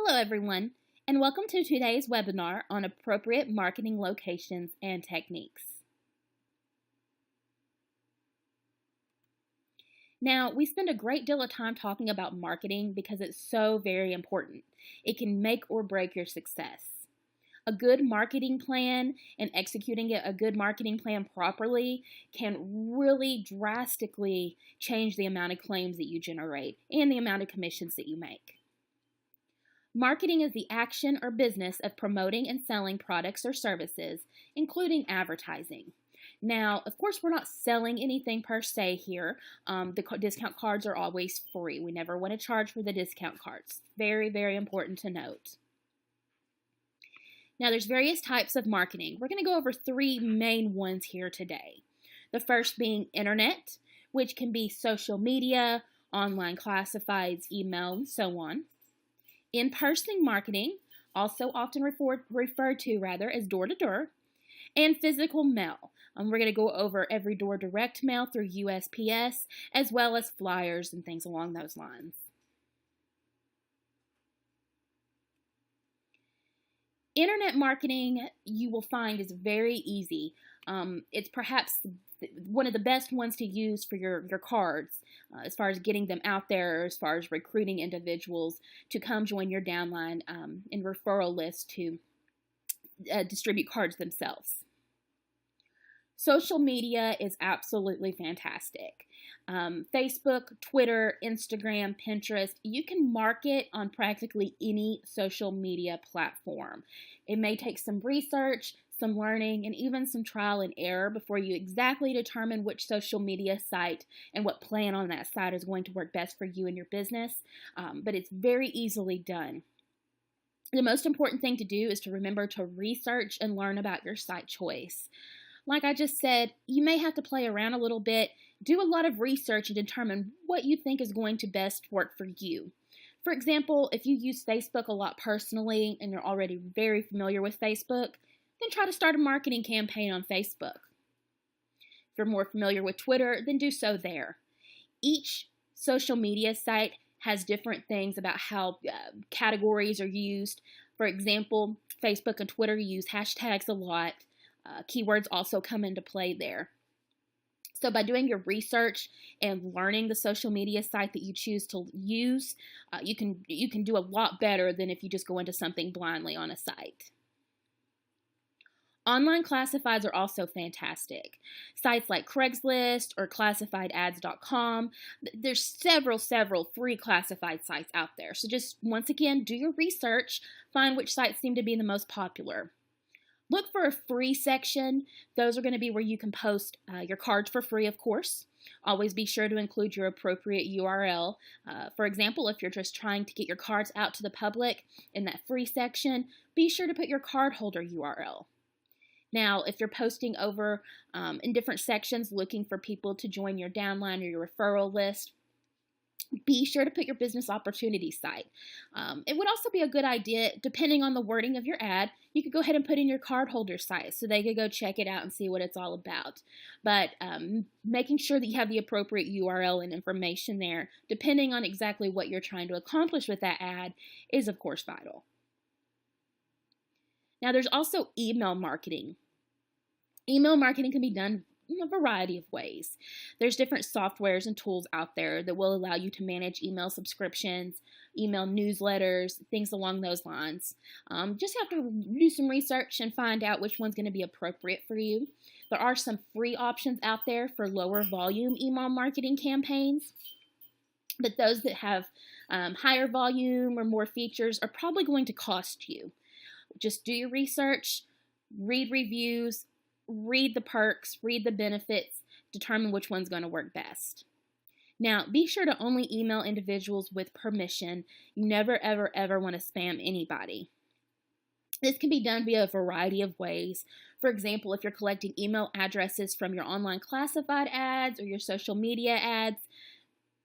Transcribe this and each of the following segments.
Hello everyone, and welcome to today's webinar on appropriate marketing locations and techniques. Now, we spend a great deal of time talking about marketing because it's so very important. It can make or break your success. A good marketing plan and executing a good marketing plan properly can really drastically change the amount of claims that you generate and the amount of commissions that you make. Marketing is the action or business of promoting and selling products or services, including advertising. Now, of course, we're not selling anything per se here. The discount cards are always free. We never want to charge for the discount cards. Very, very important to note. Now, there's various types of marketing. We're going to go over three main ones here today. The first being internet, which can be social media, online classifieds, email, and so on. In-person marketing, also often referred to as door-to-door, and physical mail. We're going to go over every door direct mail through USPS, as well as flyers and things along those lines. Internet marketing, you will find, is very easy. It's perhaps one of the best ones to use for your cards, as far as getting them out there, as far as recruiting individuals to come join your downline and referral list to distribute cards themselves. Social media is absolutely fantastic. Facebook, Twitter, Instagram, Pinterest, you can market on practically any social media platform. It may take some research, some learning, and even some trial and error before you exactly determine which social media site and what plan on that site is going to work best for you and your business, but it's very easily done. The most important thing to do is to remember to research and learn about your site choice. Like I just said, you may have to play around a little bit, do a lot of research, and determine what you think is going to best work for you. For example, if you use Facebook a lot personally and you're already very familiar with Facebook, then try to start a marketing campaign on Facebook. If you're more familiar with Twitter, then do so there. Each social media site has different things about how categories are used. For example, Facebook and Twitter use hashtags a lot. Keywords also come into play there. So by doing your research and learning the social media site that you choose to use, you can do a lot better than if you just go into something blindly on a site. Online classifieds are also fantastic. Sites like Craigslist or classifiedads.com, there's several free classified sites out there. So just, once again, do your research, find which sites seem to be the most popular. Look for a free section. Those are going to be where you can post your cards for free, of course. Always be sure to include your appropriate URL. For example, if you're just trying to get your cards out to the public in that free section, be sure to put your cardholder URL. Now, if you're posting over in different sections looking for people to join your downline or your referral list, be sure to put your business opportunity site. It would also be a good idea, depending on the wording of your ad, you could go ahead and put in your cardholder site so they could go check it out and see what it's all about. But making sure that you have the appropriate URL and information there, depending on exactly what you're trying to accomplish with that ad, is of course vital. Now, there's also email marketing. Email marketing can be done in a variety of ways. There's different softwares and tools out there that will allow you to manage email subscriptions, email newsletters, things along those lines. Just have to do some research and find out which one's going to be appropriate for you. There are some free options out there for lower volume email marketing campaigns, but those that have higher volume or more features are probably going to cost you. Just do your research, read reviews, read the perks, read the benefits, determine which one's going to work best. Now, be sure to only email individuals with permission. You never, ever want to spam anybody. This can be done via a variety of ways. For example, if you're collecting email addresses from your online classified ads or your social media ads,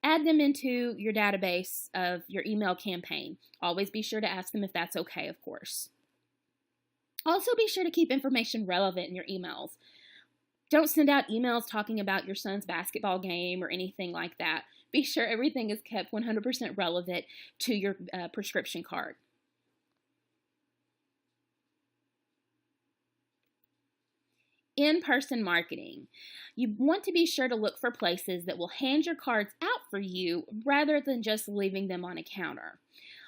add them into your database of your email campaign. Always be sure to ask them if that's okay, of course. Also, be sure to keep information relevant in your emails. Don't send out emails talking about your son's basketball game or anything like that. Be sure everything is kept 100% relevant to your prescription card. In-person marketing. You want to be sure to look for places that will hand your cards out for you rather than just leaving them on a counter.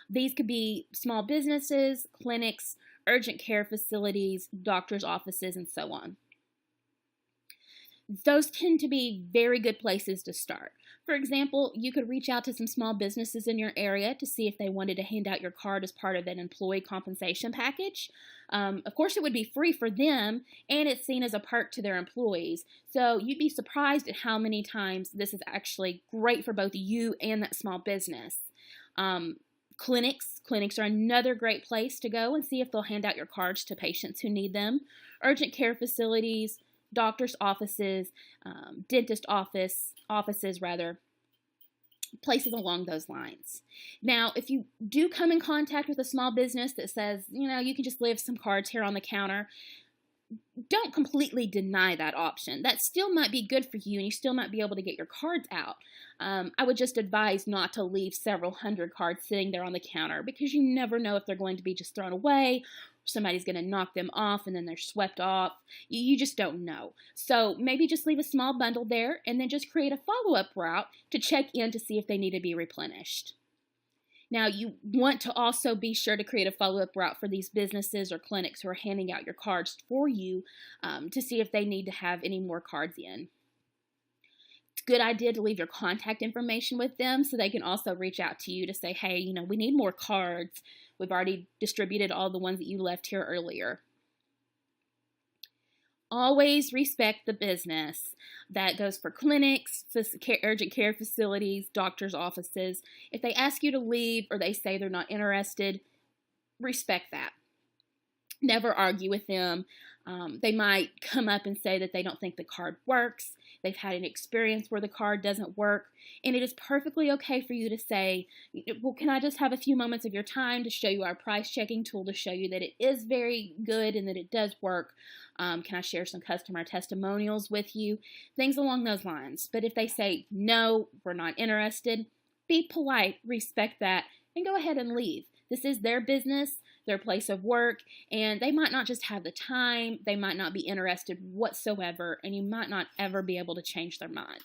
These could be small businesses, clinics, urgent care facilities, doctor's offices, and so on. Those tend to be very good places to start. For example, you could reach out to some small businesses in your area to see if they wanted to hand out your card as part of an employee compensation package. Of course, it would be free for them, and it's seen as a perk to their employees. So you'd be surprised at how many times this is actually great for both you and that small business. Clinics are another great place to go and see if they'll hand out your cards to patients who need them. Urgent care facilities, doctor's offices, dentist offices, places along those lines. Now, if you do come in contact with a small business that says, you can just leave some cards here on the counter, don't completely deny that option. That still might be good for you, and you still might be able to get your cards out. I would just advise not to leave several hundred cards sitting there on the counter, because you never know if they're going to be just thrown away, or somebody's going to knock them off and then they're swept off. You just don't know. So maybe just leave a small bundle there and then just create a follow-up route to check in to see if they need to be replenished. Now, you want to also be sure to create a follow-up route for these businesses or clinics who are handing out your cards for you to see if they need to have any more cards in. It's a good idea to leave your contact information with them so they can also reach out to you to say, hey, we need more cards. We've already distributed all the ones that you left here earlier. Always respect the business. That goes for clinics, urgent care facilities, doctor's offices. If they ask you to leave or they say they're not interested, respect that. Never argue with them. They might come up and say that they don't think the card works. They've had an experience where the card doesn't work. And it is perfectly okay for you to say, well, can I just have a few moments of your time to show you our price checking tool to show you that it is very good and that it does work? Can I share some customer testimonials with you? Things along those lines. But if they say, no, we're not interested, be polite, respect that, and go ahead and leave. This is their business, their place of work, and they might not just have the time, they might not be interested whatsoever, and you might not ever be able to change their mind.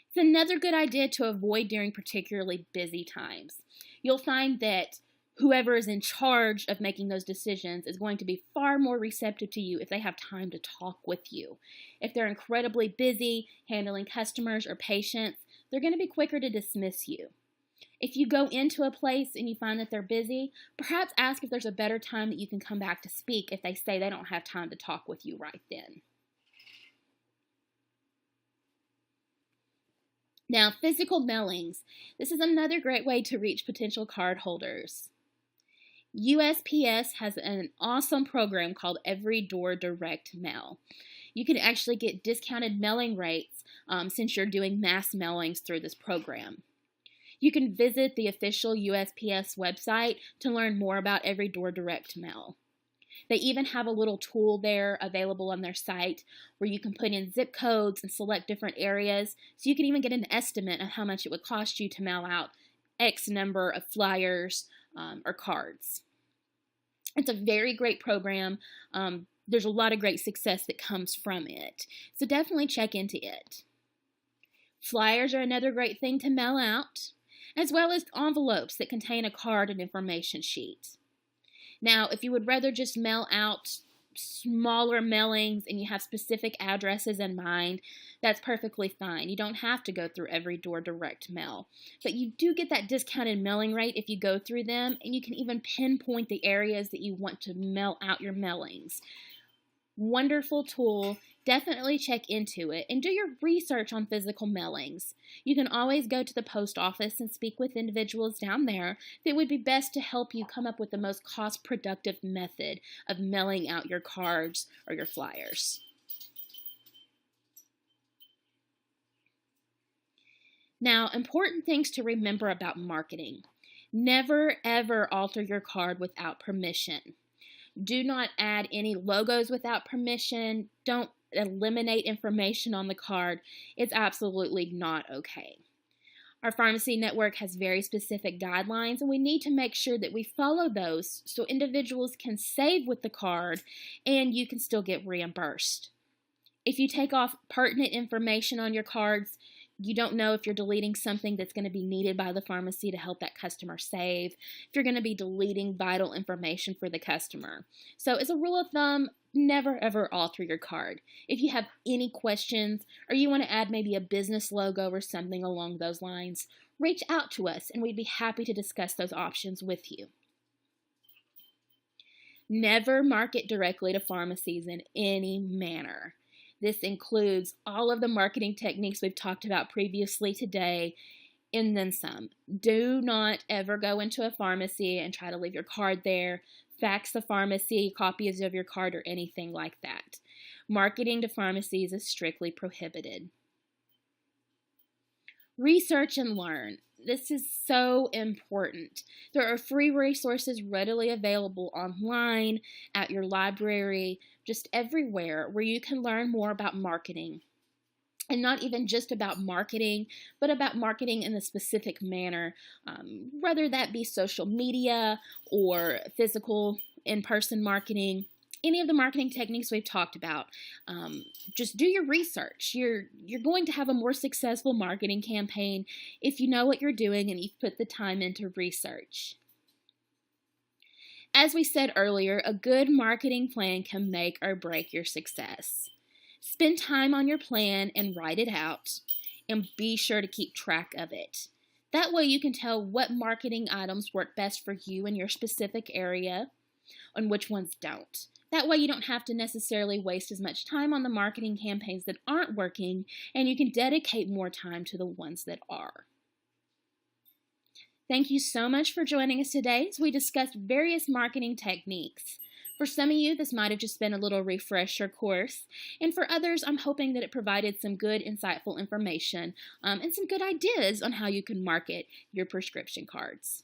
It's another good idea to avoid during particularly busy times. You'll find that whoever is in charge of making those decisions is going to be far more receptive to you if they have time to talk with you. If they're incredibly busy handling customers or patients, they're going to be quicker to dismiss you. If you go into a place and you find that they're busy, perhaps ask if there's a better time that you can come back to speak if they say they don't have time to talk with you right then. Now, physical mailings. This is another great way to reach potential card holders. USPS has an awesome program called Every Door Direct Mail. You can actually get discounted mailing rates since you're doing mass mailings through this program. You can visit the official USPS website to learn more about Every Door Direct Mail. They even have a little tool there available on their site where you can put in zip codes and select different areas, so you can even get an estimate of how much it would cost you to mail out X number of flyers or cards. It's a very great program. There's a lot of great success that comes from it, so definitely check into it. Flyers are another great thing to mail out, as well as envelopes that contain a card and information sheet. Now, if you would rather just mail out smaller mailings and you have specific addresses in mind, that's perfectly fine. You don't have to go through Every Door Direct Mail. But you do get that discounted mailing rate if you go through them, and you can even pinpoint the areas that you want to mail out your mailings. Wonderful tool. Definitely check into it and do your research on physical mailings. You can always go to the post office and speak with individuals down there that would be best to help you come up with the most cost-productive method of mailing out your cards or your flyers. Now, important things to remember about marketing. Never, ever alter your card without permission. Do not add any logos without permission. Don't eliminate information on the card. It's absolutely not okay. Our pharmacy network has very specific guidelines, and we need to make sure that we follow those so individuals can save with the card and you can still get reimbursed. If you take off pertinent information on your cards, you don't know if you're deleting something that's going to be needed by the pharmacy to help that customer save, if you're going to be deleting vital information for the customer. So as a rule of thumb, never ever alter your card. If you have any questions or you want to add maybe a business logo or something along those lines, reach out to us and we'd be happy to discuss those options with you. Never market directly to pharmacies in any manner. This includes all of the marketing techniques we've talked about previously today, and then some. Do not ever go into a pharmacy and try to leave your card there, fax the pharmacy copies of your card, or anything like that. Marketing to pharmacies is strictly prohibited. Research and learn. This is so important. There are free resources readily available online, at your library, just everywhere where you can learn more about marketing. And not even just about marketing, but about marketing in a specific manner, whether that be social media or physical in-person marketing. Any of the marketing techniques we've talked about, just do your research. You're going to have a more successful marketing campaign if you know what you're doing and you've put the time into research. As we said earlier, a good marketing plan can make or break your success. Spend time on your plan and write it out, and be sure to keep track of it. That way you can tell what marketing items work best for you in your specific area and which ones don't. That way you don't have to necessarily waste as much time on the marketing campaigns that aren't working, and you can dedicate more time to the ones that are. Thank you so much for joining us today as we discussed various marketing techniques. For some of you, this might have just been a little refresher course, and for others, I'm hoping that it provided some good, insightful information and some good ideas on how you can market your prescription cards.